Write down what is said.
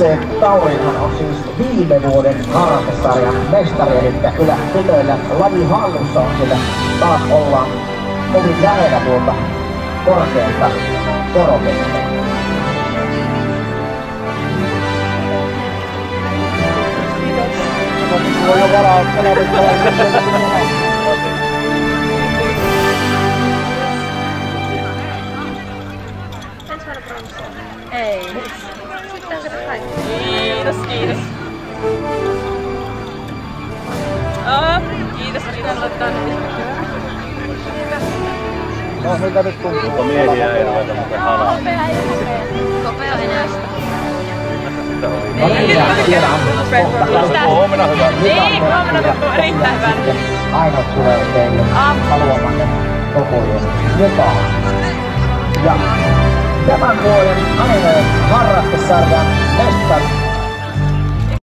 FC Taurinhan on siis viime vuoden harrastesarjan mestari, eli kyllä tytöillä laji hallussa on sillä taas ollaan kovin lähellä tuolta korkealta koroketta. Voi jo varauttaa. Ei. Sitten se kaikki. Kiitos, kiitos. Kiitos, kiitos. No, mitä nyt tuntuu? Mutta miehiä ei ruveta muuten halaa. Kopea ei hokea. Kopea enää. Huomenna hyvä. Niin, huomenna tuntuu erittäin hyvä. Ainoat tulee teille haluamanne kokojen mukaan. Ja tämän vuoden Anime harrastesarjan mestari